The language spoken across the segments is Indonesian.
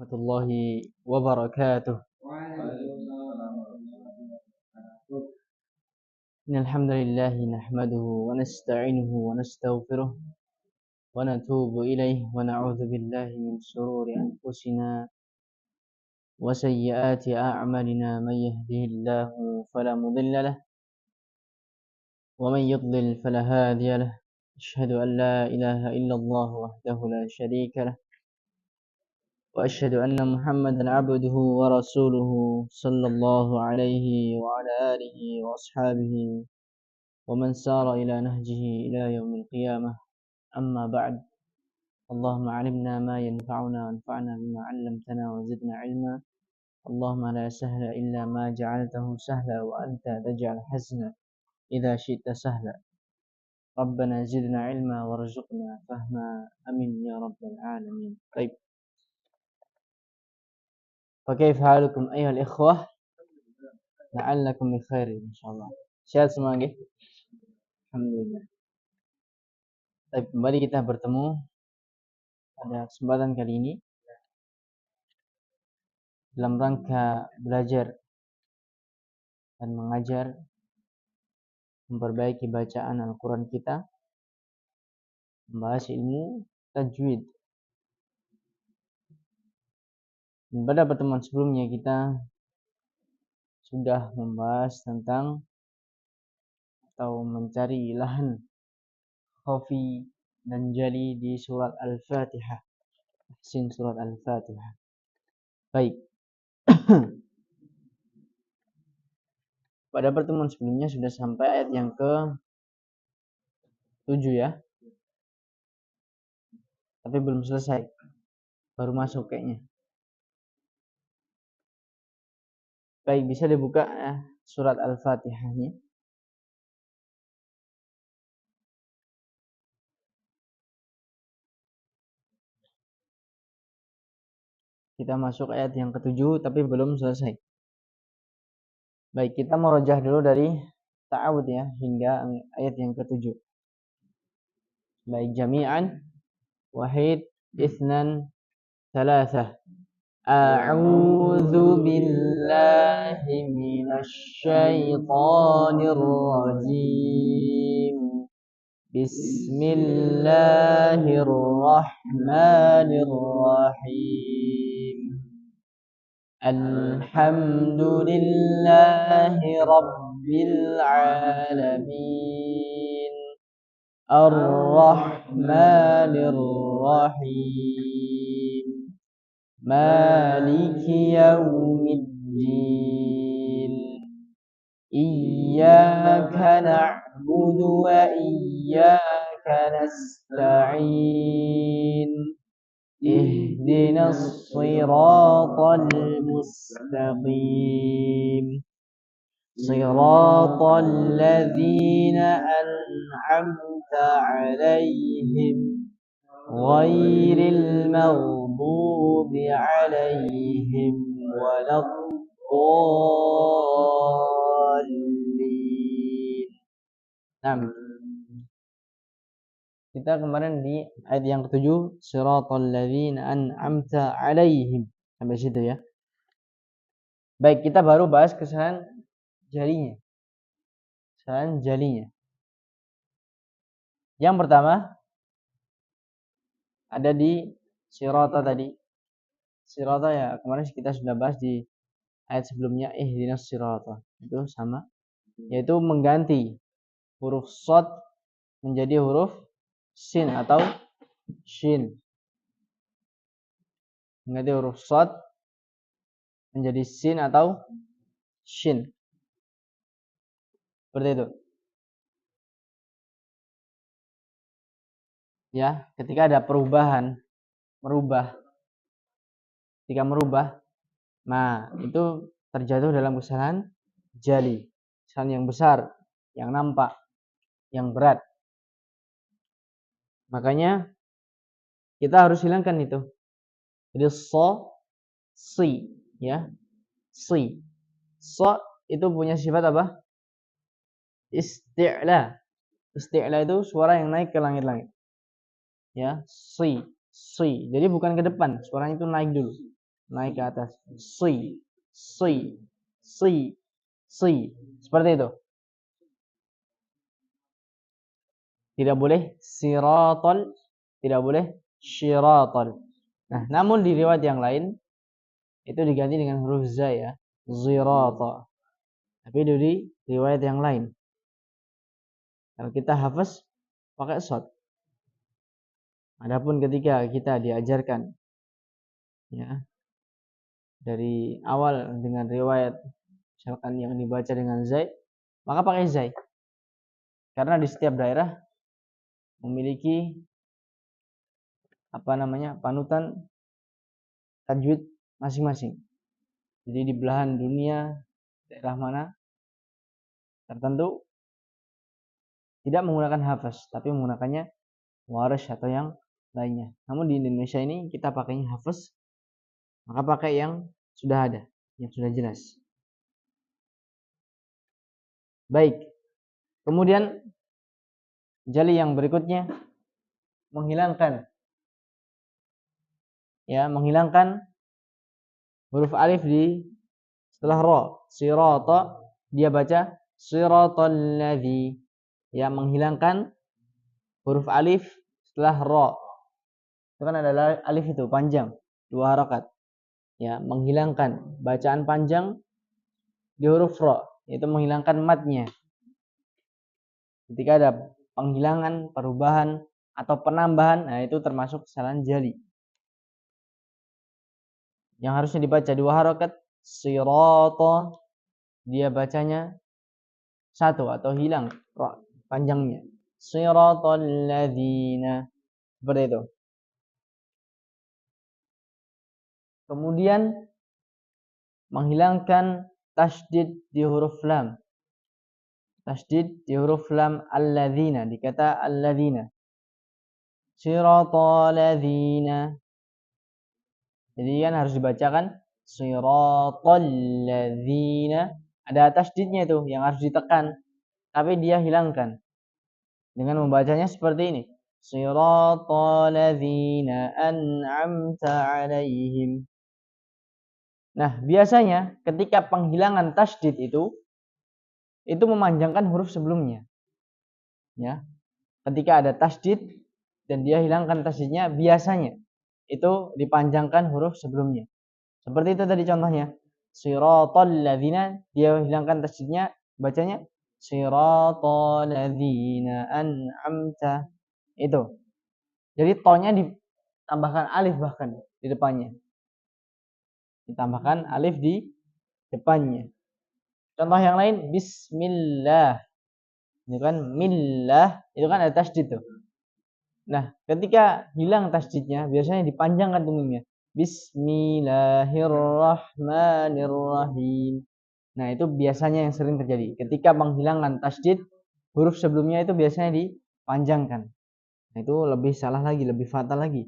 warahmatullahi wabarakatuh. Alhamdulillahi nahmaduhu wa nasta'inuhu wa nastaghfiruh wa natubu ilayh wa na'udzu billahi min shururi anfusina wa sayyiati a'malina man yahdihillahu fala mudilla lah wa man yudlil fala hadiya lah. Asyhadu an la ilaha illallah wahdahu la syarika lah وأشهد أن محمدا عبده ورسوله صلى الله عليه وعلى آله وأصحابه ومن سار إلى نهجه إلى يوم القيامة. أما بعد، اللهم علمنا ما ينفعنا وانفعنا بما علمتنا وزدنا علما. اللهم لا سهل إلا ما جعلته سهلا وأنت تجعل الحزن إذا شئت سهلا. ربنا زدنا علما وارزقنا فهما. أمين يا رب العالمين. طيب، فكيف حالكم أيها الإخوة؟ لعلكم بخير إن شاء الله. Sehat semua nggih? Alhamdulillah. Baik, kembali kita bertemu pada kesempatan kali ini dalam rangka belajar dan mengajar, memperbaiki bacaan Al-Quran kita, membahas ilmu tajwid. Dan pada pertemuan sebelumnya kita sudah membahas tentang atau mencari lahan khafi dan jali di surat Al-Fatihah. Tahsin surat Al-Fatihah. Baik. Pada pertemuan sebelumnya sudah sampai ayat yang ke-7 ya. Tapi belum selesai. Baru masuk kayaknya. Baik, bisa dibuka surat Al-Fatihahnya. Kita masuk ayat yang ke-7 tapi belum selesai. Baik, kita merojah dulu dari ta'awud ya hingga ayat yang ke-7. Baik, jami'an, wahid, itsnan, thalathah. A'udzu billahi minasy syaithanir rajim. Bismillahirrahmanirrahim. Alhamdulillahi rabbil alamin. Ar-Rahmanir Rahim. Maliki yaumiddin. Iyyaka na'budu wa iyyaka nasta'in. Ihdinas siratal mustaqim. Siratal ladzina an'amta 'alaihim ghairil maghdubi 'alaihim waladdallin. Nah, kita kemarin di ayat yang ke-7, siratal ladzina an'amta 'alaihim, sampai situ ya. Baik, kita baru bahas kesalahan jalinya. Kesalahan jalinya. Yang pertama ada di sirata tadi. Sirata ya kemarin kita sudah bahas di ayat sebelumnya, ihdinas sirata. Itu sama, yaitu mengganti huruf shad menjadi huruf sin atau shin. Mengganti huruf shad menjadi sin atau shin. Seperti itu. Ya, ketika ada perubahan, ketika merubah, nah itu terjatuh dalam kesalahan jali, kesalahan yang besar, yang nampak, yang berat. Makanya kita harus hilangkan itu. Jadi si, ya, si, itu punya sifat apa? Isti'la. Isti'la itu suara yang naik ke langit-langit. Ya, si. Jadi bukan ke depan, suaranya itu naik dulu. naik ke atas. Si, si, si, si. Seperti itu. Tidak boleh siratal, tidak boleh syiratal. Nah, namun di riwayat yang lain itu diganti dengan huruf za ya, zirata. Tapi itu di riwayat yang lain. Kalau kita hafaz pakai shad. Adapun ketika kita diajarkan ya dari awal dengan riwayat misalkan yang dibaca dengan zai, maka pakai zai. Karena di setiap daerah memiliki panutan tajwid masing-masing. Jadi di belahan dunia daerah mana tertentu tidak menggunakan hafaz, tapi menggunakannya waras atau yang lainnya. Namun di Indonesia ini kita pakainya hafaz, maka pakai yang sudah ada, yang sudah jelas. Baik. Kemudian jali yang berikutnya menghilangkan huruf alif di setelah ra. Sirata dia baca siratal ladzi. Ya, menghilangkan huruf alif setelah ra. Itu kan adalah alif itu panjang, 2 harakat. Ya, menghilangkan bacaan panjang di huruf ra, yaitu menghilangkan matnya. Ketika ada penghilangan, perubahan atau penambahan, nah itu termasuk kesalahan jali. Yang harusnya dibaca 2 harakat, sirata dia bacanya 1 atau hilang ra panjangnya. Siratal ladzina. Seperti itu. Kemudian menghilangkan tasydid di huruf lam. Tasydid di huruf lam alladzina, di kata alladzina. Siratal ladzina. Jadi kan harus dibacakan siratal ladzina. Ada tasydidnya itu yang harus ditekan, tapi dia hilangkan dengan membacanya seperti ini. Siratal ladzina an'amta 'alaihim. Nah, biasanya ketika penghilangan tasydid itu memanjangkan huruf sebelumnya. Ya. Ketika ada tasydid dan dia hilangkan tasydidnya, biasanya itu dipanjangkan huruf sebelumnya. Seperti itu tadi contohnya. Siratal ladzina, dia hilangkan tasydidnya, bacanya siratal ladzina an'amta. Itu. Jadi to-nya ditambahkan alif bahkan di depannya. Ditambahkan alif di depannya. Contoh yang lain, bismillah. Ini kan millah, itu kan ada tasydid tuh. Nah, ketika hilang tasydidnya, biasanya dipanjangkan tunggungnya. Bismillahirrahmanirrahim. Nah, itu biasanya yang sering terjadi. Ketika menghilangkan tasydid, huruf sebelumnya itu biasanya dipanjangkan. Nah, itu lebih salah lagi, lebih fatal lagi.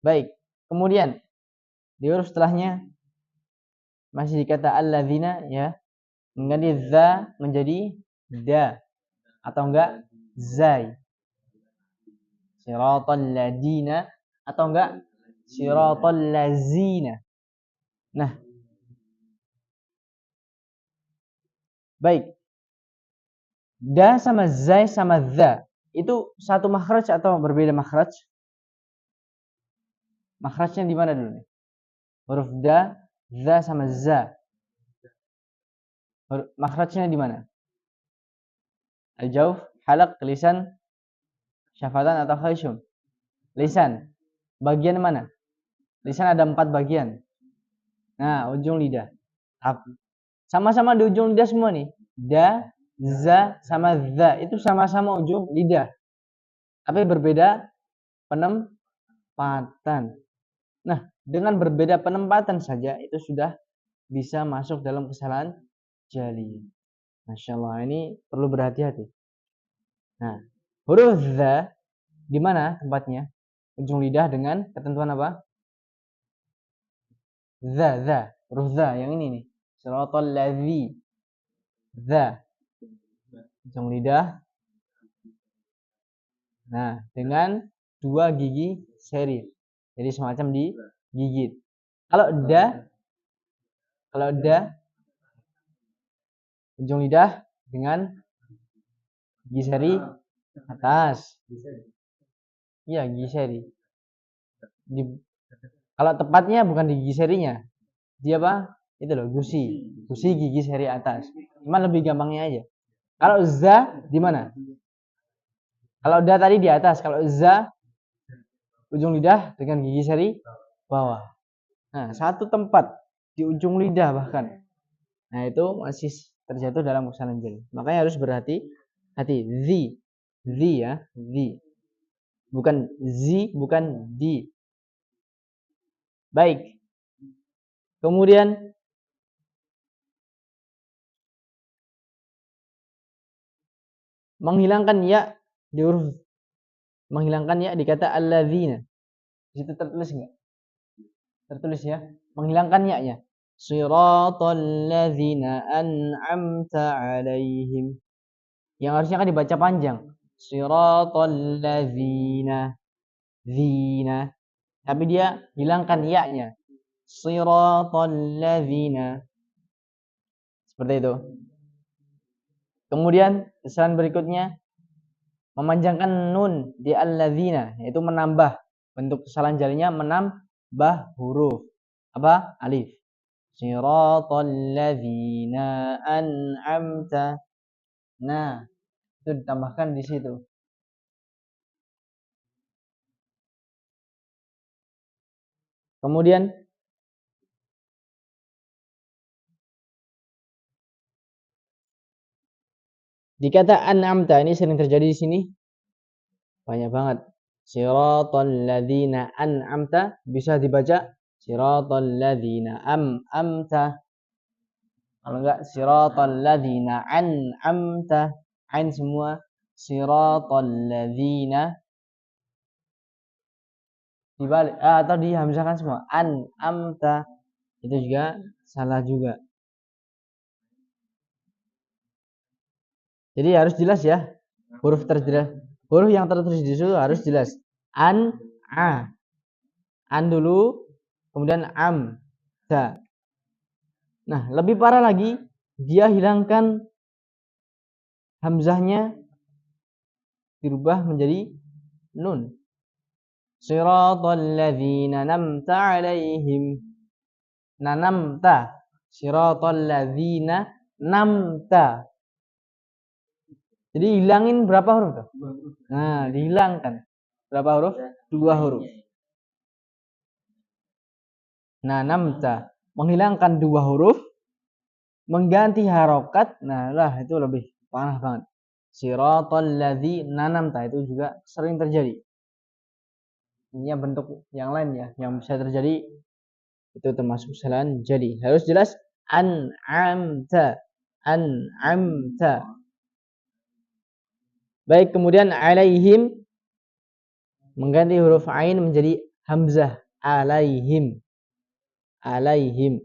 Baik, kemudian di huruf setelahnya masih dikata alladzina ya, mengganti za menjadi da atau enggak zai. Siratal ladina atau enggak siratal lazina. Nah, baik. Da sama zai sama za itu satu makhraj atau berbeda makhraj? Makhrajnya di mana dulu nih? Huruf da, za sama za. Makhrajnya di mana? Al-jawf, halaq, lisan, syafatan atau khayshum? Lisan. Bagian mana? Lisan ada 4 bagian. Nah, ujung lidah. Sama-sama di ujung lidah semua nih. Da, za, sama za. Itu sama-sama ujung lidah. Tapi berbeda penempatan. Nah, dengan berbeda penempatan saja itu sudah bisa masuk dalam kesalahan jali. Masya Allah, ini perlu berhati-hati. Nah, huruf za di mana tempatnya? Ujung lidah dengan ketentuan apa? Za, huruf za yang ini nih. Siratal ladzi. Za. Ujung lidah. Nah, dengan 2 gigi seri. Jadi semacam gigit. Kalau da ujung lidah dengan gigi seri atas. Iya, gigi seri. Kalau tepatnya bukan di gigi serinya. Dia apa? Itu loh, gusi. Gusi gigi seri atas. Cuma lebih gampangnya aja. Kalau za di mana? Kalau da tadi di atas, kalau za ujung lidah dengan gigi seri bawah. Nah, satu tempat di ujung lidah bahkan. Nah, itu masih terjatuh dalam kesalahan jeli. Makanya harus berhati-hati. Zi ya, zi. Bukan zi, bukan di. Baik. Kemudian menghilangkan ya di huruf, menghilangkan ya di kata alladzina. Di situ tertulis enggak? Tertulis ya. Menghilangkan ya-nya. Shiratal ladzina an'amta 'alaihim. Yang harusnya kan dibaca panjang. Shiratal ladzina zina. Tapi dia hilangkan ya-nya. Shiratal ladzina. Seperti itu. Kemudian kesalahan berikutnya memanjangkan nun di alladzina, yaitu menambah. Bentuk kesalahan jarinya menambah huruf apa? Alif. Shiratal ladzina an'amta. Nah, itu ditambahkan di situ. Kemudian di kata an'amta ini sering terjadi di sini. Banyak banget. Shiratal ladzina an'amta bisa dibaca Shiratal ladzina amta. Kalau enggak Shiratal ladzina an'amta. Ain semua. Shiratal ladzina dibalik atau dihamzahkan semua. An'amta. Itu juga salah juga. Jadi harus jelas ya. Huruf yang tertulis di situ harus jelas. An, a. An dulu, kemudian am, ta. Nah, lebih parah lagi, dia hilangkan hamzahnya dirubah menjadi nun. Shiratal ladzina namta 'alaihim. Nanamta. Shiratal ladzina namta. Jadi hilangin berapa huruf tuh? Nah, dihilangkan. Berapa huruf? 2 huruf. Nah, namta. Menghilangkan 2 huruf. Mengganti harokat. Nah, lah itu lebih parah banget. Shiratal ladzina namta. Itu juga sering terjadi. Ini bentuk yang lain ya. Yang bisa terjadi. Itu termasuk kesalahan jadi. Harus jelas. An'amta. An'amta. Baik, kemudian alaihim mengganti huruf ain menjadi hamzah. Alaihim. Alaihim.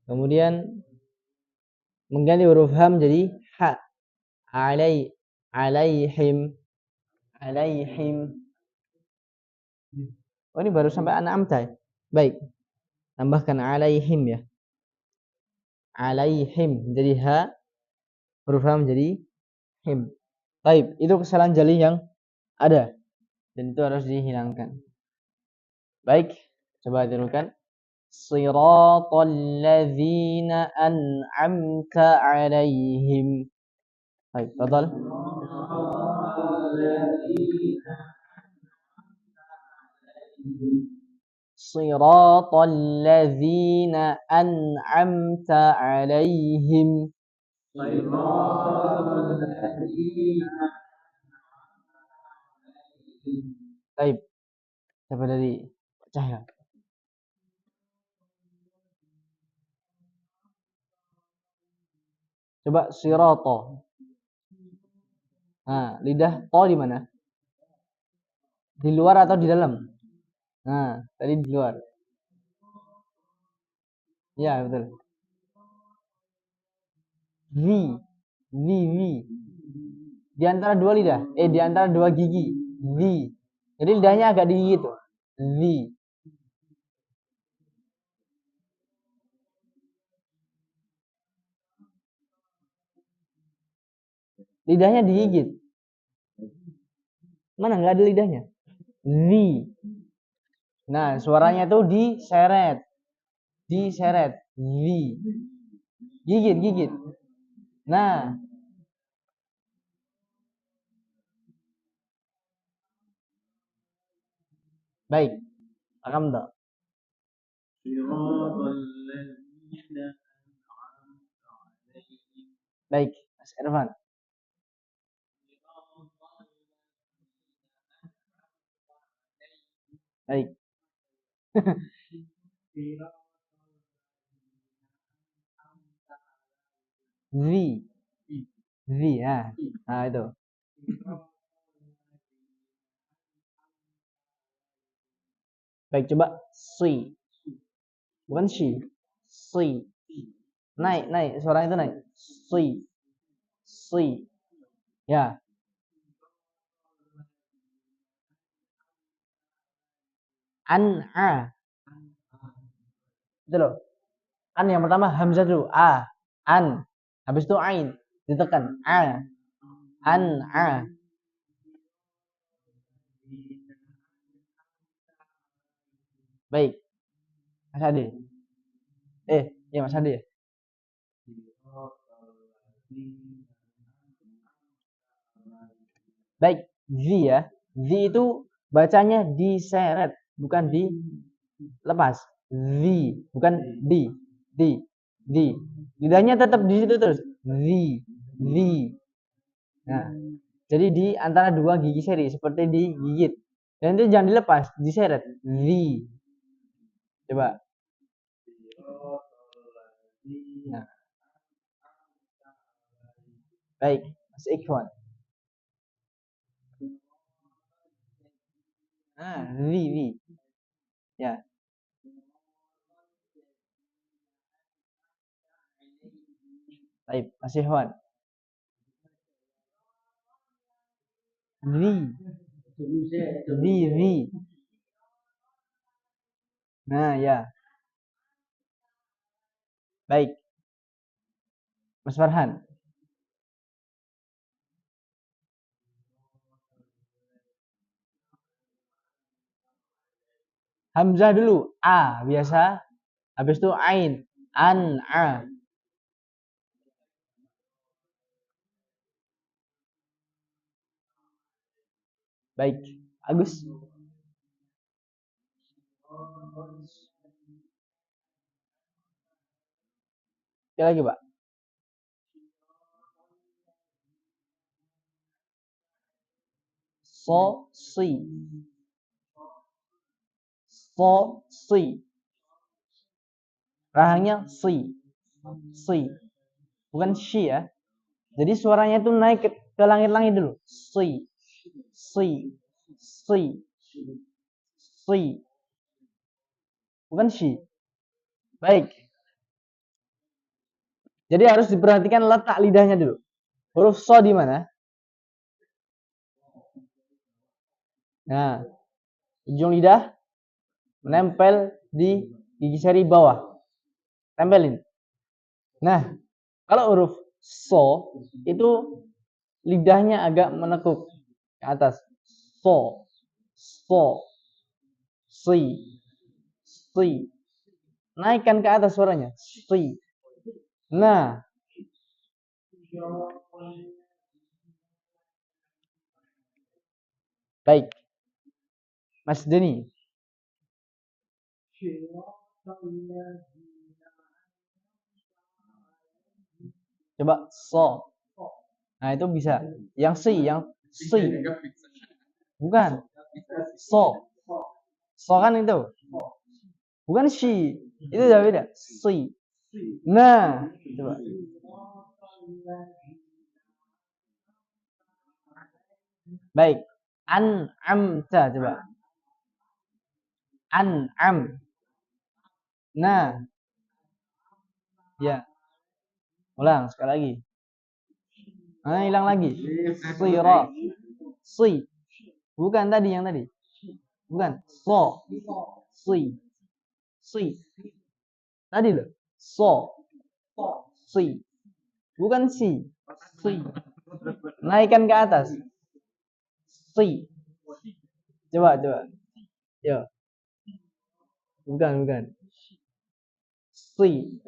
Kemudian mengganti huruf ha menjadi ha. Alaihim. Alaihim. Oh, ini baru sampai an'amta ya? Baik. Tambahkan alaihim ya. Alaihim menjadi ha. Huruf ha menjadi him. Baik, itu kesalahan jali yang ada. Dan itu harus dihilangkan. Baik, coba tirukan. Shiratal ladzina an'amta 'alaihim. Baik, tafadhal. Shiratal ladzina an'amta 'alaihim. Baik. Siapa dari Cahaya? Coba sirato. Nah, lidah to di mana? Di luar atau di dalam? Nah, tadi di luar. Ya, betul. Vi. Di antara dua lidah. Di antara dua gigi. Vi. Jadi lidahnya agak digigit tuh. Zi. Lidahnya digigit. Mana nggak ada lidahnya? Zi. Nah, suaranya tuh diseret. Diseret. Zi. Gigit, gigit. Nah, baik. Paham tak? Baik, Mas Irfan. Baik. Zi. Zi, ya. Nah, itu. Baik, coba si. Bukan si. Si. Naik, naik. Suara itu naik. Si. Si. Ya. An'a. Itu loh. Kan yang pertama hamzah dulu. A. An. Habis itu ain. Ditekan. A. An'a. Baik. Mas Ade. Ya Mas Ade. Baik. Zi ya. Zi itu bacanya diseret. Bukan dilepas. Zi. Bukan di. Di. Di. Lidahnya tetap di situ terus. Zi. Zi. Nah. Jadi di antara dua gigi seri. Seperti digigit. Dan itu jangan dilepas. Diseret. Zi. Coba. Nah. Baik. Mas Ikhwan. Zi. Ya. Baik. Mas Ikhwan. Zi. Zi. Nah, ya. Baik. Mas Farhan. Hamzah dulu. A. Biasa. Habis itu ain. A. Baik. Agus. Sekali lagi, Pak. So, si. So, si. Rahangnya si. Si. Bukan si ya. Jadi suaranya itu naik ke langit-langit dulu. Si. Si. Si. Si. Bukan si. Baik. Jadi harus diperhatikan letak lidahnya dulu. Huruf so di mana? Nah, ujung lidah menempel di gigi seri bawah. Tempelin. Nah, kalau huruf so itu lidahnya agak menekuk ke atas. So, so, si, si. Naikkan ke atas suaranya. Si. Nah, baik. Mas Denny. Coba so. Nah, itu bisa. Yang si. Bukan. So. So kan itu. Bukan si. Itu udah beda. Si. Nah, coba. Baik. An'amta coba. An'am. Nah, ya. Ulang sekali lagi. Nah, hilang lagi. Sira. Si. Bukan tadi yang tadi. Bukan. So. Si. Tadi loh. So. Si. Bukan si. Naikkan ke atas. Si. Coba. Yo. Bukan. Si.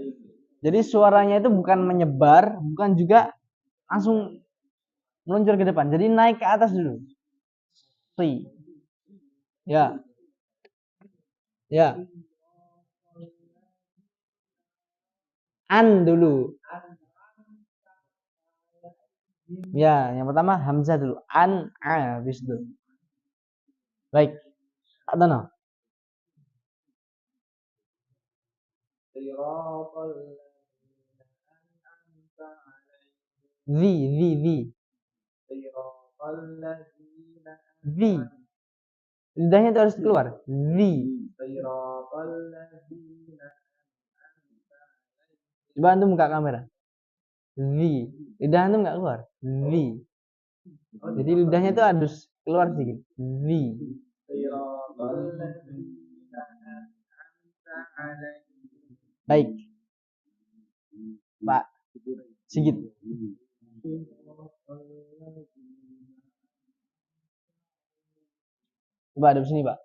Jadi suaranya itu bukan menyebar, bukan juga langsung meluncur ke depan. Jadi naik ke atas dulu. Si. Ya. An dulu. Ya, yang pertama hamzah dulu. An, a, habis itu. Baik. Ada no? The. Lidahnya itu harus keluar. The. Coba antum buka kamera. The. Lidah antum nggak keluar. The. Jadi lidahnya itu harus keluar sedikit. The. Baik. Pak Sigit. Coba ada di sini, Pak.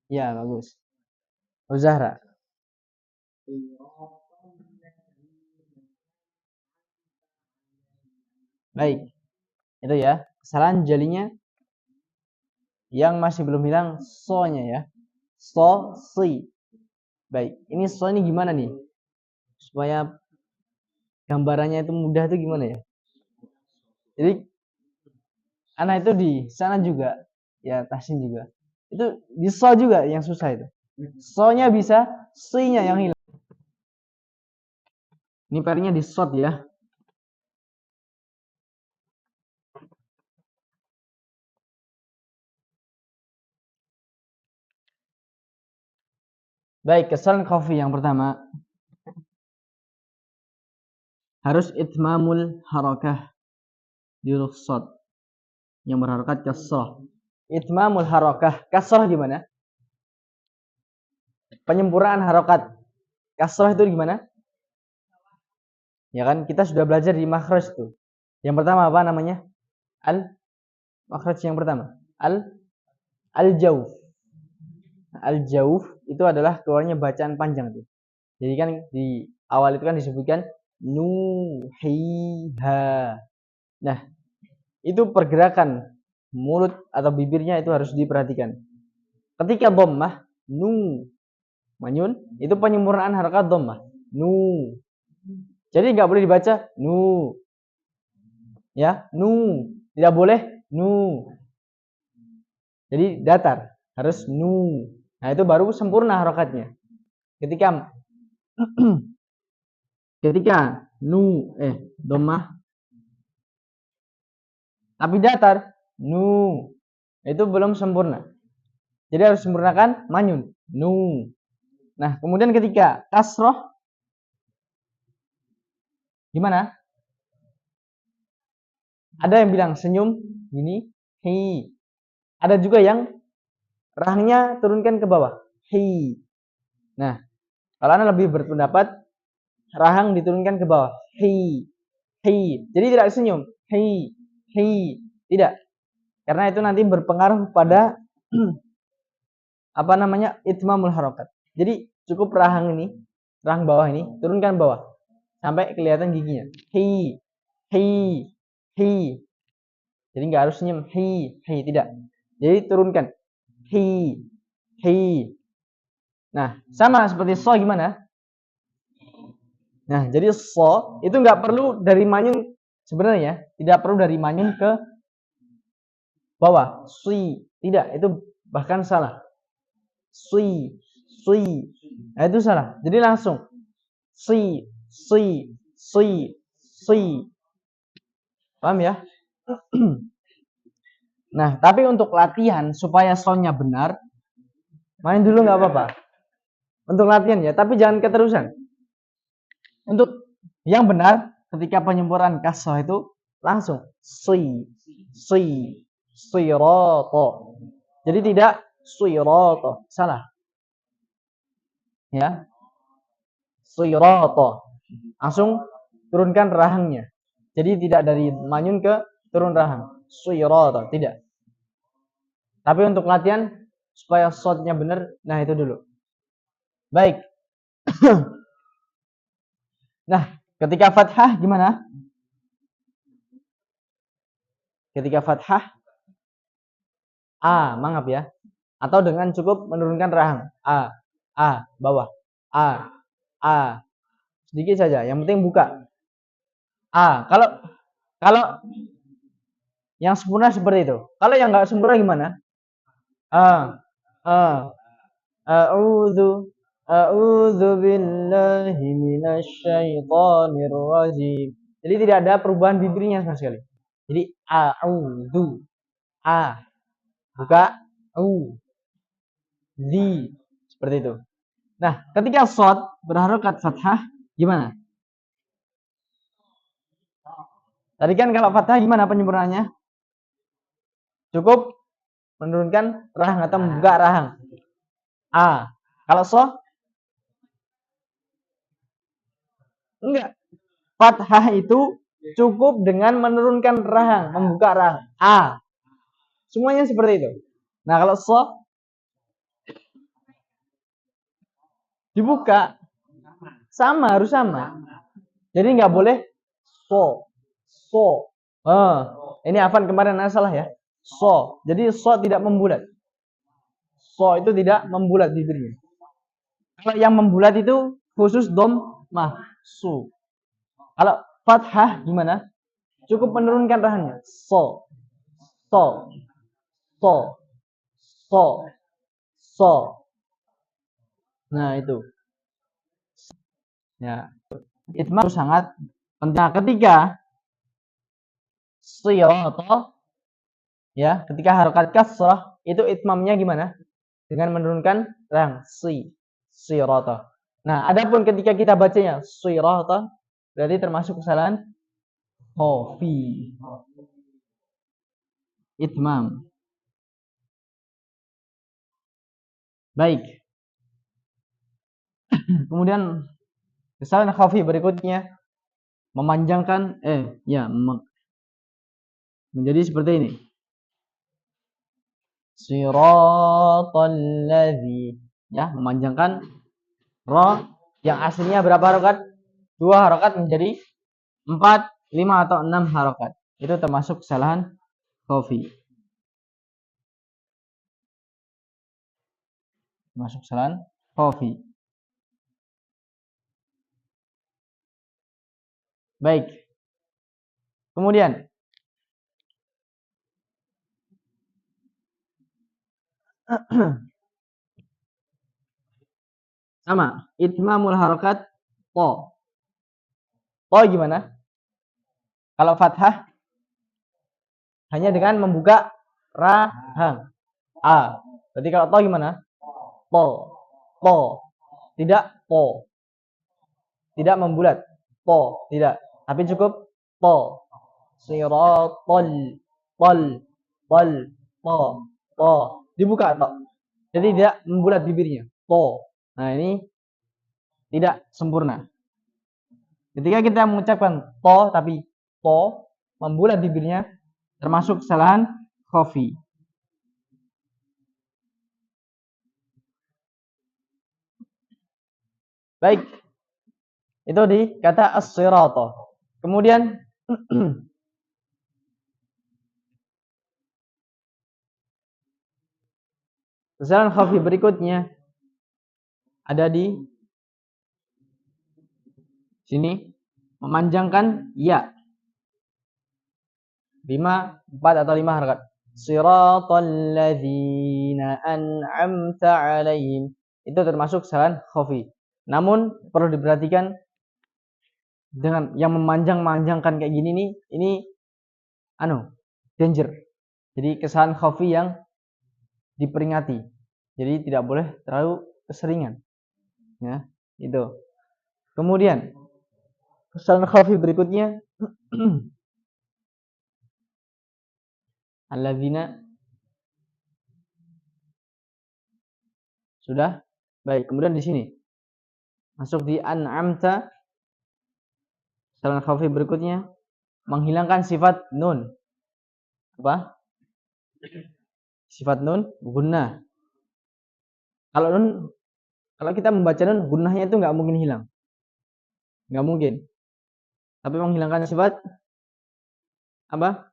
Ya, bagus. Zahra. Baik. Itu ya. Kesalahan jalinya yang masih belum hilang so-nya ya. So, si. Baik. Ini so ini gimana nih? Supaya gambarannya itu mudah itu gimana ya? Jadi anak itu di sana juga, ya Tahsin juga. Itu di so juga yang susah itu. So-nya bisa, si-nya yang hilang. Ini PR-nya di short ya. Baik, kesalahan coffee yang pertama. Harus itmamul harakah di huruf short yang berharokat kasrah. Itmamul harakah, kasrah gimana? Penyempurnaan harokat. Kasrah itu gimana? Ya kan, kita sudah belajar di makhraj itu. Yang pertama apa namanya? Makhraj yang pertama. Al-jauf. Al-jauf itu adalah keluarnya bacaan panjang itu. Jadi kan di awal itu kan disebutkan nuhiha. Nah, itu pergerakan mulut atau bibirnya itu harus diperhatikan. Ketika dhammah, manyun, itu penyempurnaan harakat dhammah. Jadi nggak boleh dibaca nu. Ya, nu. Tidak boleh nu. Jadi datar, harus nu. Nah, itu baru sempurna harakatnya. Ketika dhammah tapi datar, itu belum sempurna. Jadi harus sempurnakan manyun, nu. Nah, kemudian ketika kasroh, gimana? Ada yang bilang senyum, gini, hi. Ada juga yang rahangnya turunkan ke bawah, hi. Nah, kalau Anda lebih berpendapat, rahang diturunkan ke bawah, hi. Jadi tidak senyum, hi. Tidak. Karena itu nanti berpengaruh pada itmamul harakat. Jadi cukup rahang bawah ini turunkan bawah sampai kelihatan giginya. Hi. Jadi nggak harus senyum hi, tidak. Jadi turunkan hi. Nah, sama seperti so gimana? Nah, jadi so itu nggak perlu dari manyun sebenarnya, tidak perlu dari manyun ke bawah. Sui, tidak, itu bahkan salah. Sui. Nah, itu salah. Jadi langsung sui. Paham ya? Nah, tapi untuk latihan supaya soundnya benar, main dulu nggak apa-apa. Untuk latihan ya, tapi jangan keterusan. Untuk yang benar, ketika penyempurnaan kasrah itu langsung sirato. Jadi tidak sirato, salah. Ya. Sirato. Langsung turunkan rahangnya. Jadi tidak dari manyun ke turun rahang. Sirato, tidak. Tapi untuk latihan supaya shotnya benar, nah itu dulu. Baik. Nah, ketika fathah gimana? Ketika fathah mangap ya. Atau dengan cukup menurunkan rahang. Bawah. Sedikit saja, yang penting buka. Kalau yang sempurna seperti itu. Kalau yang enggak sempurna gimana? A'udzu billahi minasyaitonir rajim. Jadi tidak ada perubahan bibirnya sama sekali. Jadi a'udzu buka seperti itu. Nah, ketika shad berharokat fathah gimana? Tadi kan kalau fathah gimana penyempurnaannya? Cukup menurunkan rahang atau membuka rahang. Kalau enggak. Fathah itu cukup dengan menurunkan rahang, membuka rahang. Semuanya seperti itu. Nah, kalau dibuka harus sama. Jadi nggak boleh ini Afan kemarin salah ya. Jadi tidak membulat. Itu tidak membulat bibirnya. Kalau yang membulat itu khusus dhammah Kalau fathah gimana? Cukup menurunkan rahangnya. Nah, itu. Ya. Itmam sangat penting. Ketika sirata ya, ketika harokat kasrah itu itmamnya gimana? Dengan menurunkan rahang sirata. Nah, adapun ketika kita bacanya sirata berarti termasuk kesalahan khafi. Itmam. Baik. Kemudian kesalahan khafi berikutnya memanjangkan menjadi seperti ini. Siratal ladzi ya, memanjangkan ra yang aslinya berapa harokat? 2 harokat menjadi 4, 5 atau 6 harokat. Itu termasuk kesalahan khafi. Termasuk kesalahan khafi. Baik. Kemudian sama, itmamul harokat gimana? Kalau fathah hanya dengan membuka rahang. Berarti kalau gimana? Tidak tidak membulat. Tidak. Tapi cukup siratal dibuka jadi tidak membulat bibirnya. Nah, ini tidak sempurna. Ketika kita mengucapkan tapi membulat bibirnya termasuk kesalahan khafi. Baik. Itu di kata as-sirata. Kemudian kesalahan khafi berikutnya ada di sini, memanjangkan ya. 4 atau 5 harakat. Siratal ladzina an'amta 'alaihim. Itu termasuk kesalahan khafi. Namun perlu diperhatikan dengan yang memanjang-manjangkan kayak gini nih, ini danger. Jadi kesalahan khafi yang diperingati. Jadi tidak boleh terlalu keseringan. Ya, itu. Kemudian Kesalahan khafi berikutnya alladzina. Sudah? Baik, kemudian di sini masuk di an'amta. Kesalahan khafi berikutnya menghilangkan sifat nun. Apa? Sifat nun gunnah. Kalau kita membaca nun, gunnahnya itu nggak mungkin hilang. Nggak mungkin. Tapi menghilangkan sifat apa?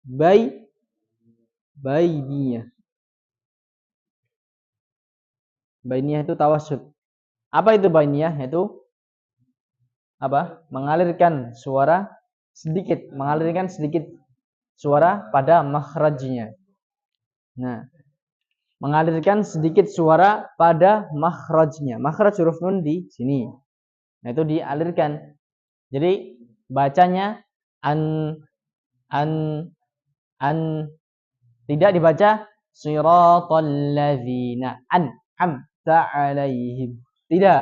Bainiyah. Bainiyah itu tawassut. Apa itu bainiyah? Yaitu apa? Mengalirkan suara sedikit, mengalirkan sedikit suara pada makhrajnya. Nah, mengalirkan sedikit suara pada makhrajnya. Makhraj huruf nun di sini. Nah, itu dialirkan. Jadi bacanya an tidak dibaca siratal ladzina an'amta 'alaihim. Tidak,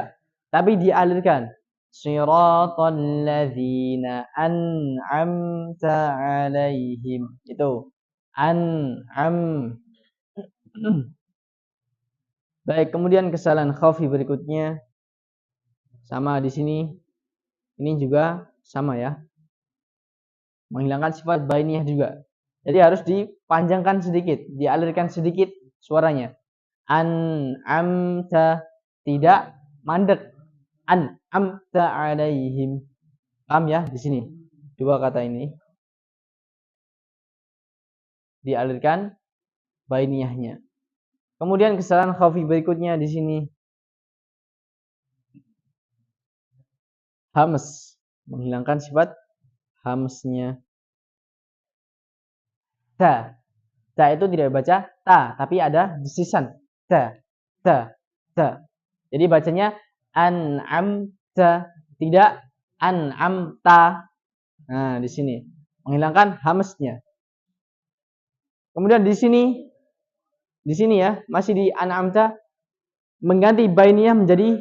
tapi dialirkan. Siratal ladzina an'amta 'alaihim. Itu an'am. Baik, kemudian kesalahan khafi berikutnya sama di sini. Ini juga sama ya. Menghilangkan sifat bainiyah juga. Jadi harus dipanjangkan sedikit, dialirkan sedikit suaranya. An'amta, tidak mandek. An'amta 'alaihim. Paham ya di sini? Dua kata ini dialirkan bainiyahnya. Kemudian kesalahan khafi berikutnya di sini hams, menghilangkan sifat hamsnya. Ta. Ta itu tidak baca ta, tapi ada desisan. Ta. Ta. Ta. Jadi bacanya an'amta, tidak an'amta. Nah, di sini menghilangkan hamsnya. Kemudian di sini ya, masih di an'amta, mengganti bainiyah menjadi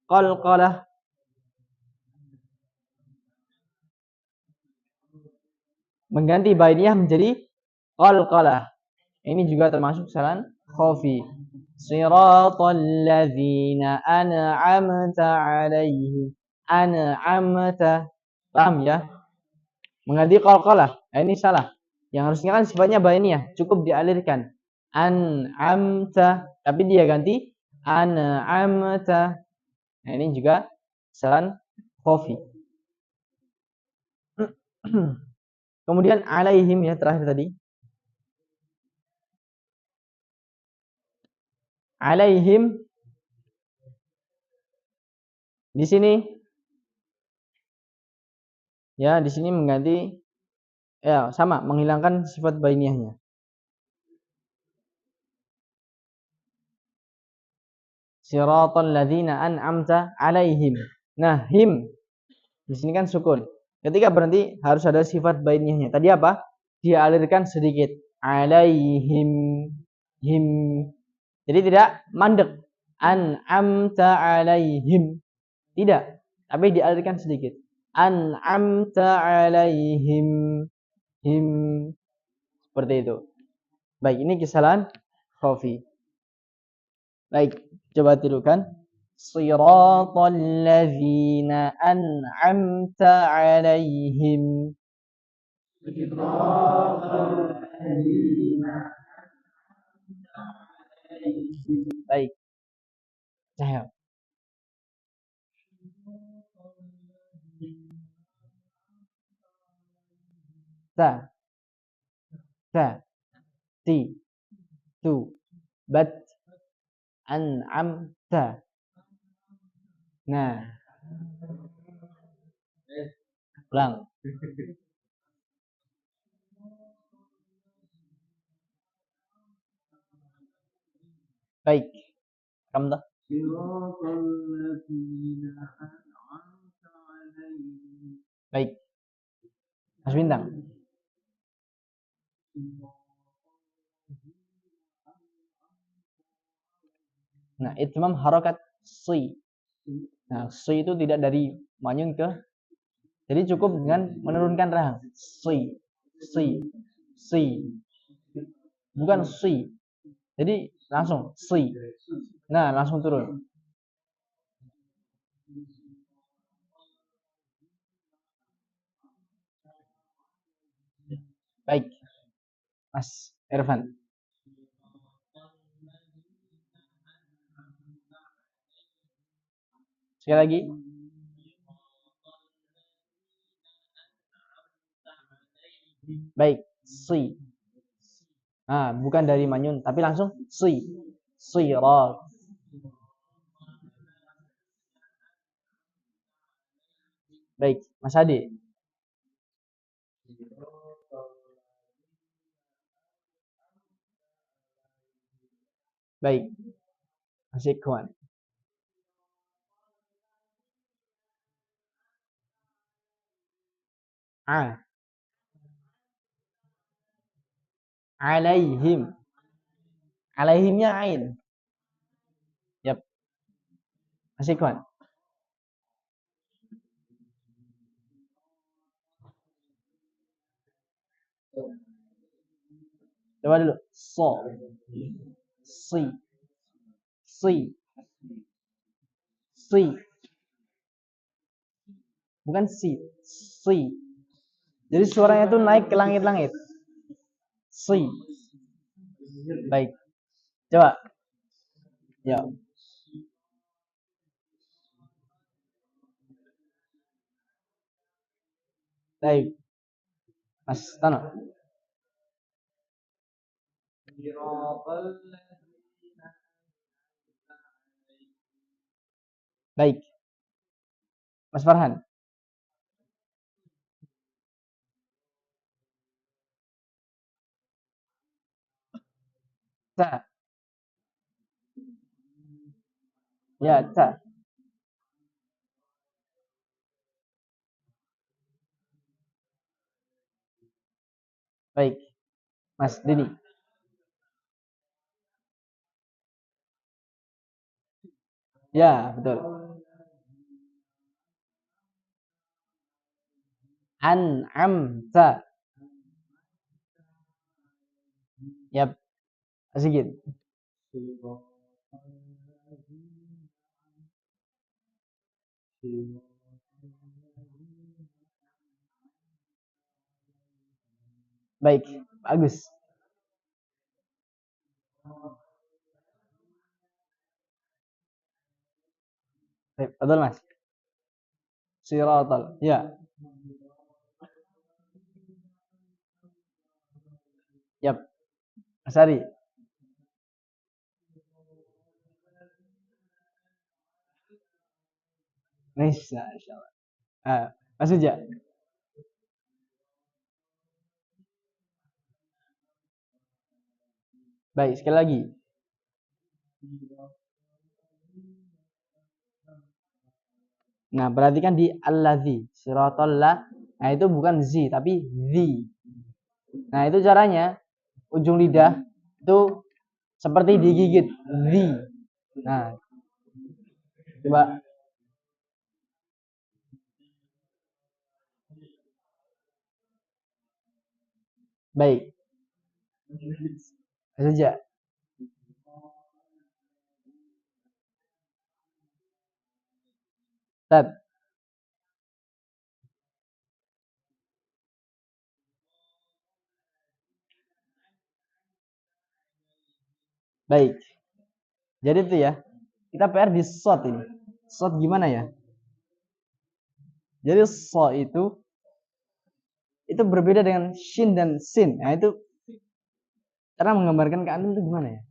qalqalah. Mengganti bainiyah menjadi qalqalah. Ini juga termasuk kesalahan khafi. Siratal ladzina an'amta 'alaihim. An'amta. Paham ya? Mengganti qalqalah. Nah, ini salah. Yang harusnya kan sifatnya bainiyah, cukup dialirkan. An'amta, tapi dia ganti an'amta. Nah, ini juga kesalahan khafi. Kemudian alaihim ya terakhir tadi. Alaihim di sini ya, di sini mengganti ya sama, menghilangkan sifat bainiyahnya. Siratal ladzina an'amta alaihim. Nah, him di sini kan sukun. Ketika berhenti harus ada sifat bainiyahnya. Tadi apa? Dia alirkan sedikit. Alaihim. Him. Jadi tidak mandek. An'amta alaihim. Tidak. Tapi dialirkan sedikit. An'amta alaihim. Him. Seperti itu. Baik, ini kesalahan khafi. Baik, coba tirukan. Siratal ladzina an'amta alaihim. Baik. Cahaya. Ta. Ta. Ti. Tu. Bat. An'amta. Nah. Ulang. Baik. Kamu dah. Baik. Mas Bintang. Nah, itmam harakat si. Nah, si itu tidak dari manyun ke, jadi cukup dengan menurunkan rahang. Si, si, bukan si. Jadi langsung si. Nah, langsung turun. Baik, Mas Irfan. Sekali lagi. Baik, si. Nah, bukan dari manyun, tapi langsung si. Sirat. Baik, Mas Ade. Baik, Mas Ikhwan. A. Alaihim. Alaihimnya ain. Yap. Mas Ikhwan. Coba dulu. So. Si. Si. Si. Bukan si. Si. Jadi suaranya itu naik ke langit-langit. Si. Baik. Coba. Ya. Baik. Mas Tano. Baik. Mas Farhan. Ta. Ya, ta. Baik. Mas Dini. Ya, betul. An'amta. Yap. Sedikit. Baik, bagus. Baik, betul Mas. Siratal. Ya. Yap. Mas Ari. Masya Allah. Mas Uja. Baik, sekali lagi. Nah, perhatikan di alladzi, siratal la. Nah, itu bukan zi, tapi zi. Nah, itu caranya ujung lidah itu seperti digigit, zi. Nah, coba. Baik. Saja. Tat. Baik. Jadi itu ya. Kita PR di shot ini. Shot gimana ya? Jadi so itu berbeda dengan shin dan sin. Nah, itu cara menggambarkan ke antum itu gimana ya?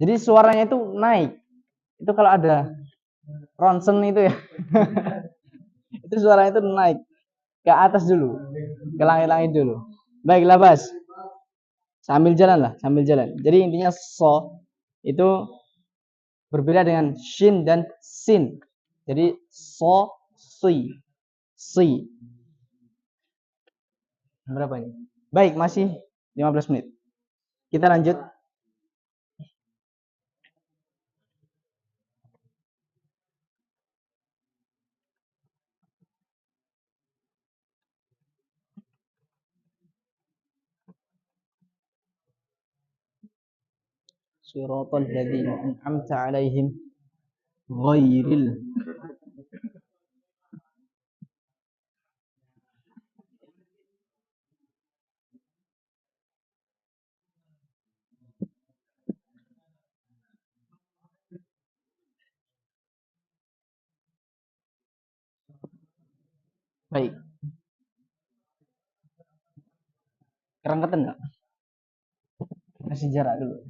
Jadi suaranya itu naik. Itu kalau ada ronsen itu ya. Itu suaranya itu naik ke atas dulu, ke langit-langit dulu. Baiklah, Bas. Sambil jalan lah, sambil jalan. Jadi intinya so itu berbeda dengan shin dan sin. Jadi so, si. Berapa ini? Baik, masih 15 menit. Kita lanjut. siratal ladzina an'amta 'alaihim ghairil. Baik. Kerangkatan enggak? Kasih jarak dulu.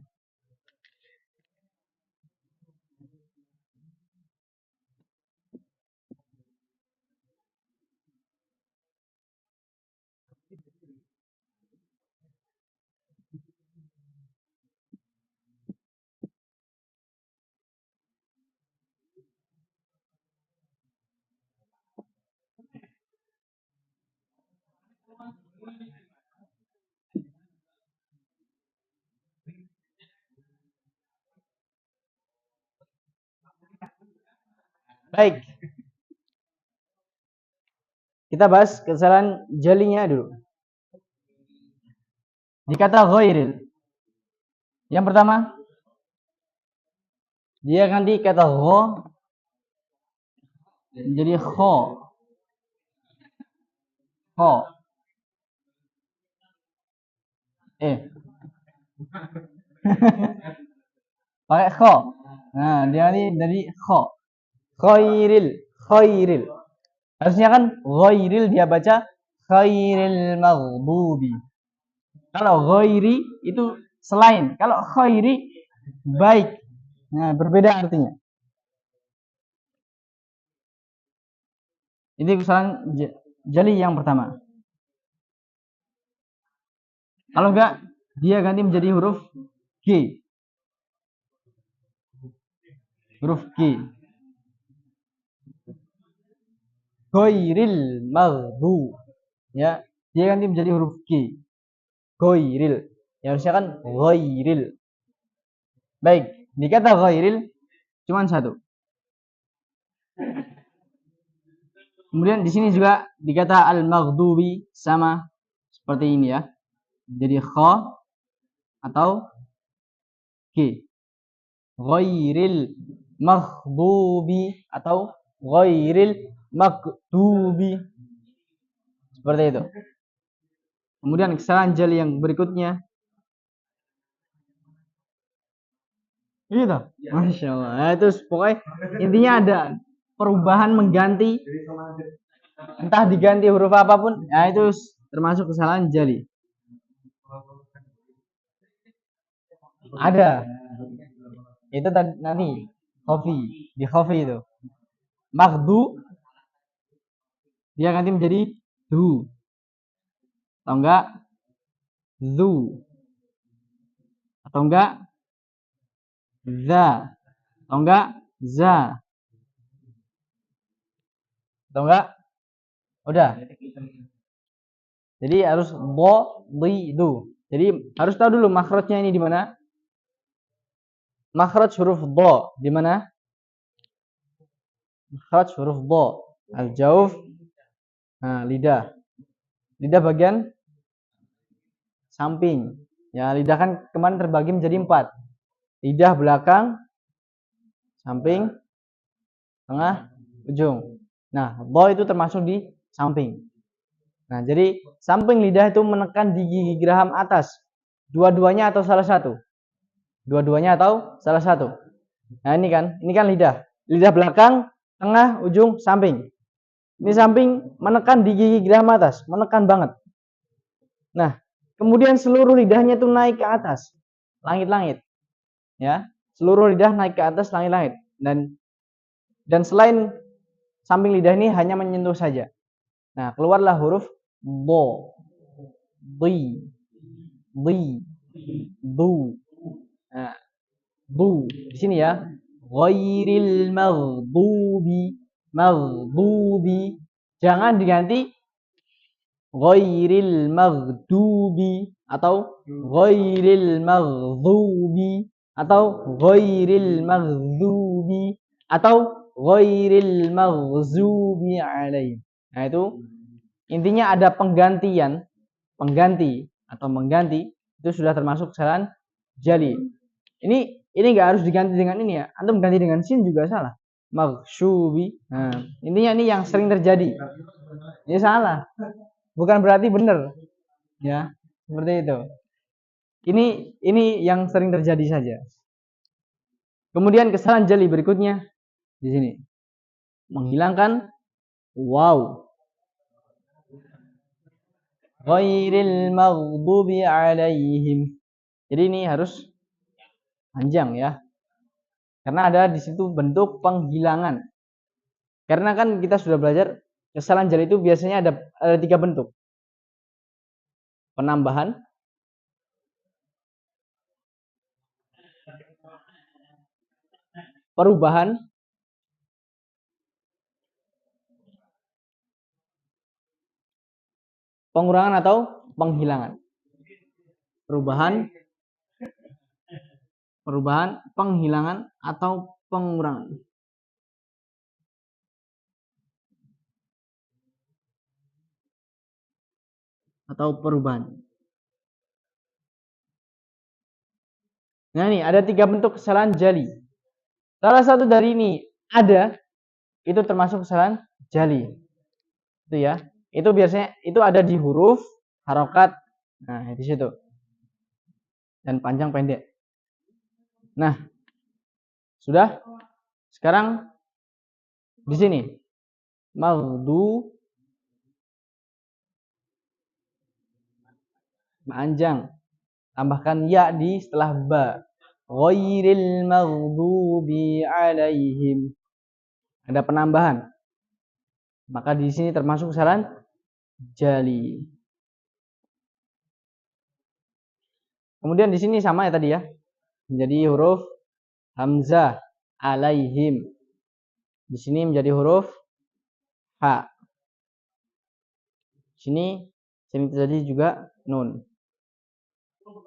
Baik. Kita bahas kesalahan jalinya dulu. Di kata ghairil. Yang pertama, dia ganti kata gha jadi kha. Kha. Pakai kha. Nah, dia ganti dari kha. Khairil. Harusnya kan ghairil dia baca khairil maghdubi. Kalau ghairi itu selain, kalau khairi baik. Nah, berbeda artinya. Ini kesalahan jali yang pertama. Kalau enggak, dia ganti menjadi huruf G. Huruf G. Ghairil maghdu. Ya, dia ganti menjadi huruf G. Ghairil. Ya, harusnya kan ghairil. Baik, di kata ghairil cuma satu. Kemudian di sini juga di kata al-maghdubi sama seperti ini ya. Jadi kha atau G. Ghairil maghdubi atau ghairil maktubi. Seperti itu. Kemudian kesalahan jali yang berikutnya. Gitu. Masya Allah. Nah, itu pokoknya intinya ada perubahan mengganti. Entah diganti huruf apapun. Nah, itu termasuk kesalahan jali. Ada. Itu tadi nanti. Khofi. Di khofi itu. Maghdu dia ganti menjadi du atau enggak zu atau enggak za atau enggak za atau enggak udah. Jadi harus do di du. Jadi harus tahu dulu makhrajnya ini di mana. Makhraj huruf do di mana? Makhraj huruf do al-jauf. Nah, lidah. Lidah bagian samping. Ya, lidah kan kemarin terbagi menjadi 4. Lidah belakang, samping, tengah, ujung. Nah, do itu termasuk di samping. Nah, jadi samping lidah itu menekan di gigi geraham atas. Dua-duanya atau salah satu. Dua-duanya atau salah satu. Nah, ini kan lidah. Lidah belakang, tengah, ujung, samping. Ini samping menekan di gigi geraham atas, menekan banget. Nah, kemudian seluruh lidahnya itu naik ke atas, langit-langit. Ya, seluruh lidah naik ke atas, langit-langit. Dan selain samping lidah ini hanya menyentuh saja. Nah, keluarlah huruf do, di, du. Nah, du di sini ya. Ghairil maghdubi. Jangan diganti ghairil maghdubi atau ghairil maghdubi atau ghairil maghdubi atau ghairil maghzubi alaihim. Nah, itu intinya ada pengganti itu sudah termasuk kesalahan jali. Ini nggak harus diganti dengan ini ya. Antum ganti dengan sin juga salah. Maghsyubi. Nah, intinya ini yang sering terjadi. Ini salah. Bukan berarti benar. Ya, seperti itu. Ini yang sering terjadi saja. Kemudian kesalahan jeli berikutnya di sini. Menghilangkan waw. Ghairil maghdubi alaihim. Jadi ini harus panjang ya. Karena ada di situ bentuk penghilangan. Karena kan kita sudah belajar kesalahan jeli itu biasanya ada 3 bentuk. Penambahan, perubahan, pengurangan atau penghilangan. Perubahan, penghilangan atau pengurangan. Atau perubahan. Nah ini ada 3 bentuk kesalahan jali. Salah satu dari ini ada, itu termasuk kesalahan jali. Itu ya. Itu biasanya itu ada di huruf, harokat. Nah, di situ. Dan panjang pendek. Nah, sudah. Sekarang di sini. Maghdu panjang. Tambahkan ya di setelah ba. Ghairil maghdubi alaihim. Ada penambahan. Maka di sini termasuk kesalahan jali. Kemudian di sini sama ya tadi ya. Menjadi huruf hamzah alaihim. Di sini menjadi huruf ha. Sini terjadi juga nun.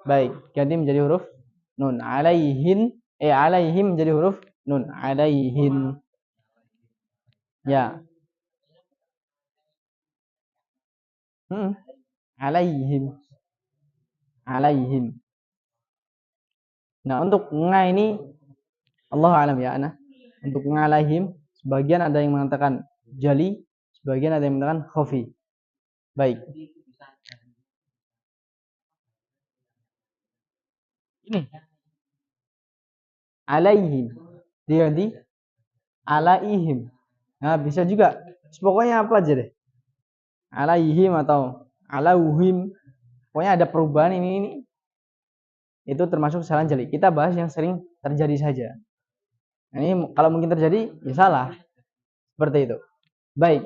Baik, ganti menjadi huruf nun. Alaihim menjadi huruf nun. Alaihin. Ya. Alaihim. Alaihim. Nah, untuk nga ini Allah alam ya ana. Untuk ngalaihim sebagian ada yang mengatakan jali, sebagian ada yang mengatakan khafi. Baik. Ini alaihim. Diganti alaihim. Nah, bisa juga. Pokoknya apa aja deh. Alaihim atau alauhim. Pokoknya ada perubahan ini. Itu termasuk kesalahan jali. Kita bahas yang sering terjadi saja. Nah, ini kalau mungkin terjadi, ya salah. Seperti itu. Baik.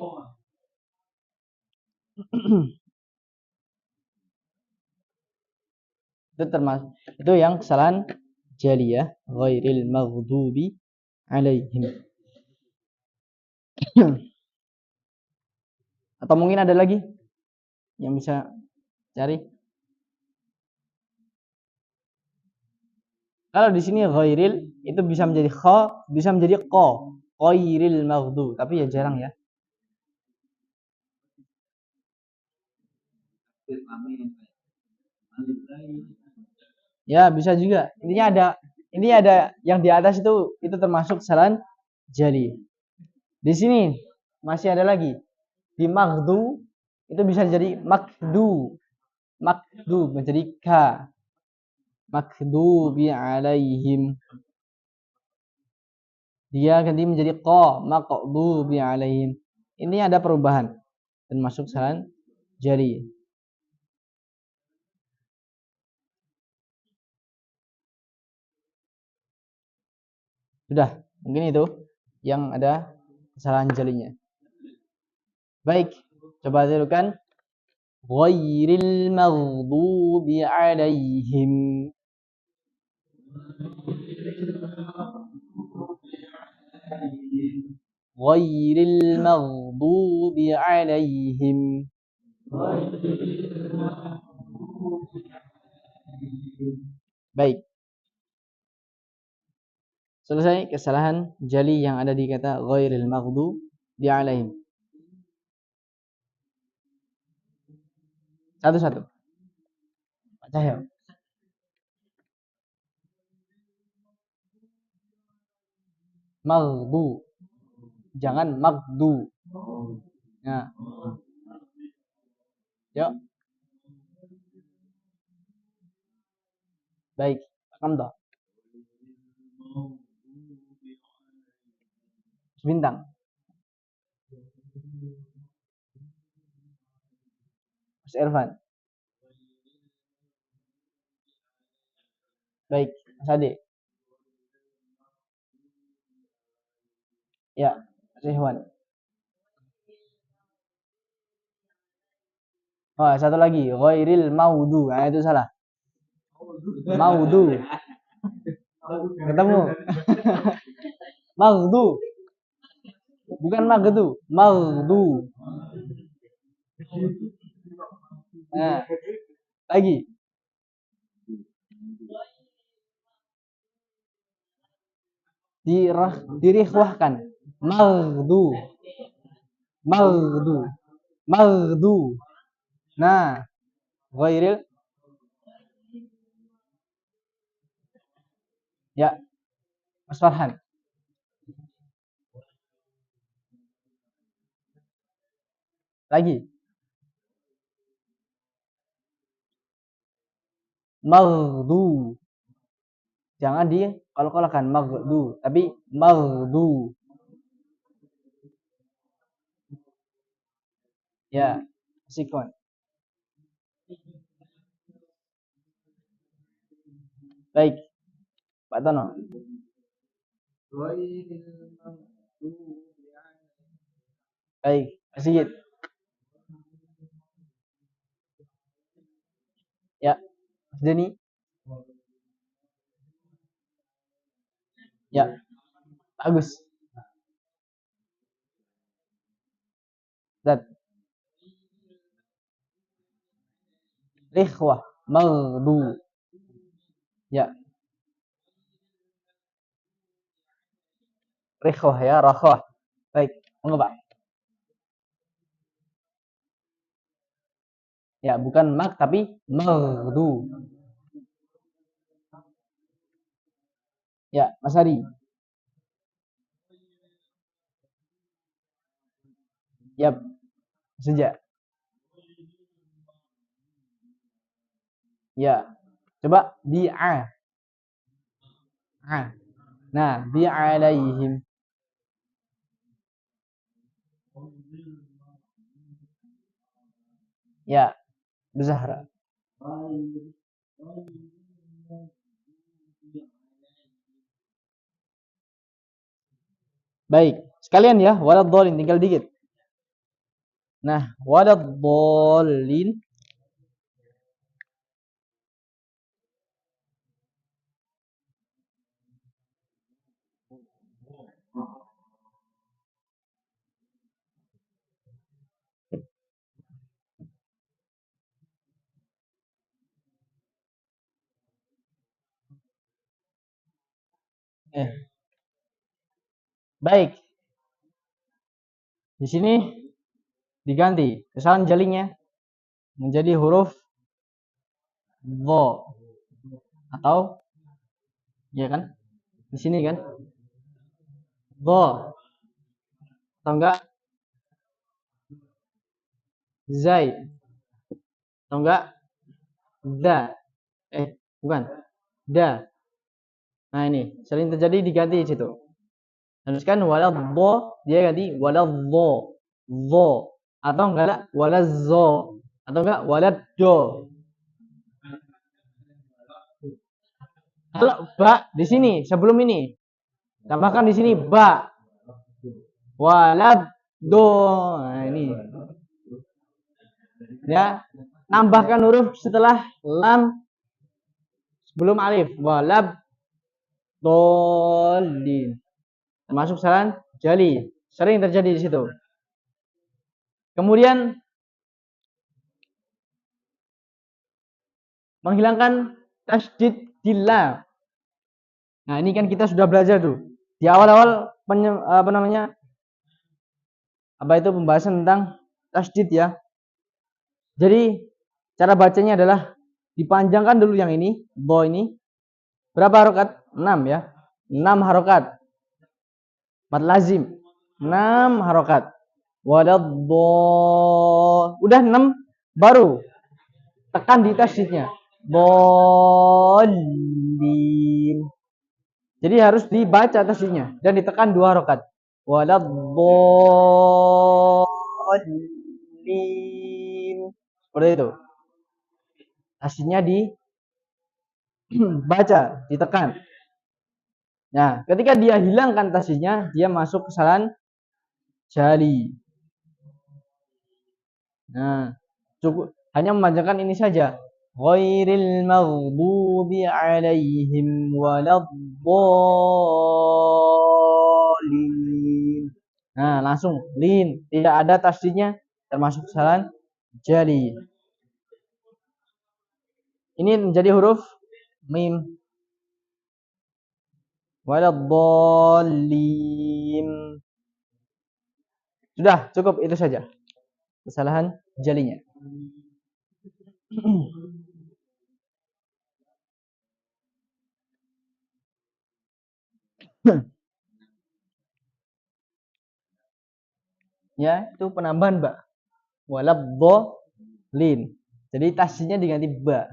Itu termasuk itu yang kesalahan jali ya. Ghairil maghdubi alaihim. Atau mungkin ada lagi yang bisa cari. Kalau di sini ghairil itu bisa menjadi kha, bisa menjadi qa. Ghairil maghdub, tapi ya jarang ya. Ya, bisa juga. Ini ada yang di atas itu termasuk kesalahan jali. Di sini masih ada lagi. Di maghdu itu bisa jadi makdu. Makdu menjadi ka. Maghdubi alaihim. Dia ganti menjadi qa, maqdubi alaihim. Ini ada perubahan termasuk kesalahan jali. Sudah, mungkin itu yang ada kesalahan jalinya. Baik, coba tirukan. Ghairil maghdubi alaihim. Ghairil maghdubi alaihim. Baik. Selesai kesalahan jali yang ada di kata ghairil maghdubi alaihim. Satu-satu. Pak Cahyo. Magdu. Jangan magdu. Nah. Yuk. Baik. Hamzah. Bintang. Mas Irfan. Baik, Mas Ade. Ya, Mas Ikhwan. Oh, satu lagi, ghairil maudu. Nah, itu salah. Maudu. Ketemu. Magdu. Bukan magdu, magdu. Nah, lagi. Dirikhwahkan. Magdu. Magdu. Magdu. Nah, ghairil. Ya, Mas Farhan. Lagi. Magdu. Jangan di kalau-kalakan magdu, tapi magdu. Ya, sikon. Baik, Pak Tono. Baik, Sigit. Ya, Mas Denny. Ya, Agus. Dan Rikhwah, magdu. Ya. Rikhwah ya, rakhwah. Baik, monggo Pak. Ya, bukan mak tapi magdu. Ya, Mas Hari. Yap, sejak. Ya, coba bi'a. Nah, bi'alaihim. Ya, Zahra. Baik, sekalian ya, waladhdallin tinggal dikit. Nah, waladhdallin. Baik. Di sini diganti kesalahan jalingnya menjadi huruf dho atau ya kan? Di sini kan? Dho atau enggak zai atau enggak da. Bukan. Da. Nah, ini sering terjadi diganti di situ. Teruskan waladhdho dia ganti waladhdho. Dho atau enggak waladzo atau enggak waladdo. Kalau ba di sini sebelum ini tambahkan di sini ba waladdo. Nah, ini ya, tambahkan huruf setelah lam sebelum alif. Waladhdallin. Termasuk kesalahan jali. Sering terjadi di situ. Kemudian menghilangkan tasydid di lam. Nah, ini kan kita sudah belajar tuh. Di awal-awal pembahasan tentang tasydid ya. Jadi cara bacanya adalah dipanjangkan dulu yang ini, dho ini. Berapa harokat? 6 ya. 6 harokat. Mad lazim 6 harokat. Udah 6, baru tekan di tasydidnya. Bolin. Jadi harus dibaca tasydidnya dan ditekan 2 harokat. Bolin. Seperti itu. Tasydidnya dibaca, ditekan. Nah, ketika dia hilangkan tasydidnya, dia masuk kesalahan jali. Nah, cukup hanya membacakan ini saja. Ghairil maghdubi alaihim waladdallin. Nah, langsung lin, tidak ada tasydidnya, termasuk kesalahan jali. Ini menjadi huruf mim. Waladdallin. Sudah, cukup itu saja. Kesalahan jalinya. Ya, itu penambahan, Mbak. Waladdallin. Jadi tasydidnya diganti ba.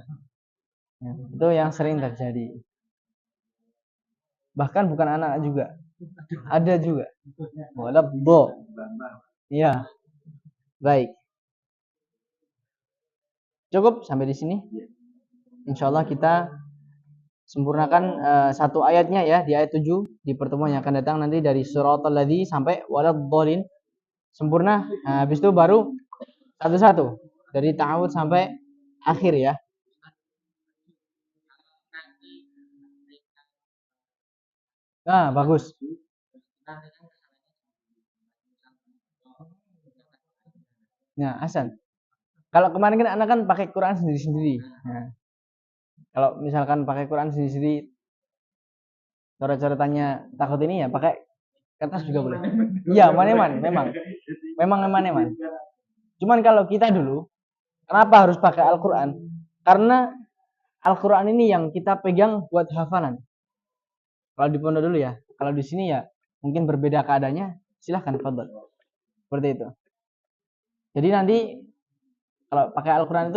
Ya, itu yang sering terjadi. Bahkan bukan anak juga. Ada juga. Waladdo. Iya. Baik. Cukup sampai di sini. Insya Allah kita sempurnakan satu ayatnya ya di ayat 7 di pertemuan yang akan datang nanti dari suratul ladzi sampai waladdallin. Sempurna. Nah, habis itu baru satu-satu dari ta'awud sampai akhir ya. Nah, bagus. Nah, Hasan. Kalau kemarin kan anak kan pakai Quran sendiri-sendiri. Nah, kalau misalkan pakai Quran sendiri-sendiri, coret-coretannya takut ini ya pakai kertas juga boleh. Iya, maneman, memang maneman. Cuman kalau kita dulu, kenapa harus pakai Al-Quran? Karena Al-Quran ini yang kita pegang buat hafalan. Kalau di pondok dulu ya, kalau di sini ya mungkin berbeda keadaannya, silahkan fadhol. Seperti itu. Jadi nanti kalau pakai Al-Quran itu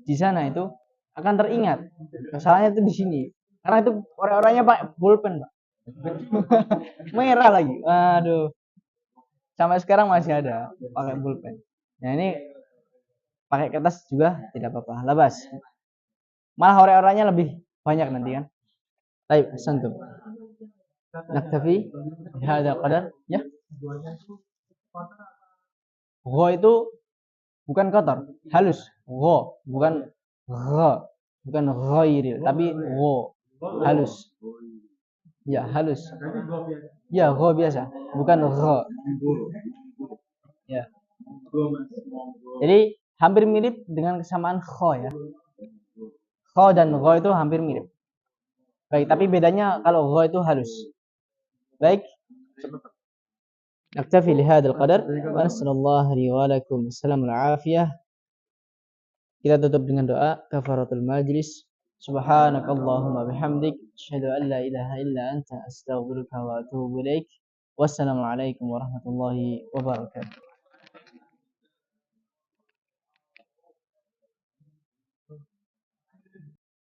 di sana itu akan teringat. Masalahnya itu di sini. Karena itu orang-orangnya pakai pulpen, Pak. Merah lagi. Aduh. Sampai sekarang masih ada pakai pulpen. Nah, ini pakai kertas juga tidak apa-apa. Labas. Malah orang-orangnya lebih banyak nanti kan. Baik, santum. Naktafi bihadzal qadar. Ya. Gha itu bukan kotor, halus. Gha, bukan gha, bukan ghairil, tapi gha, halus. Ya, halus. Ya, gha biasa, bukan gha. Ya. Jadi hampir mirip dengan kesamaan kha ya. Kha dan gha itu hampir mirip. Baik, tapi bedanya kalau gha itu halus. Baik. نكتفي لهذا القدر ونسأل الله لي ولكم السلام والعافية. Kita tutup dengan doa kafaratul majlis. Subhanakallahumma bihamdik asyhadu an la ilaha illa anta astaghfiruka wa atubu ilaik. Wassalamualaikum warahmatullahi wabarakatuh.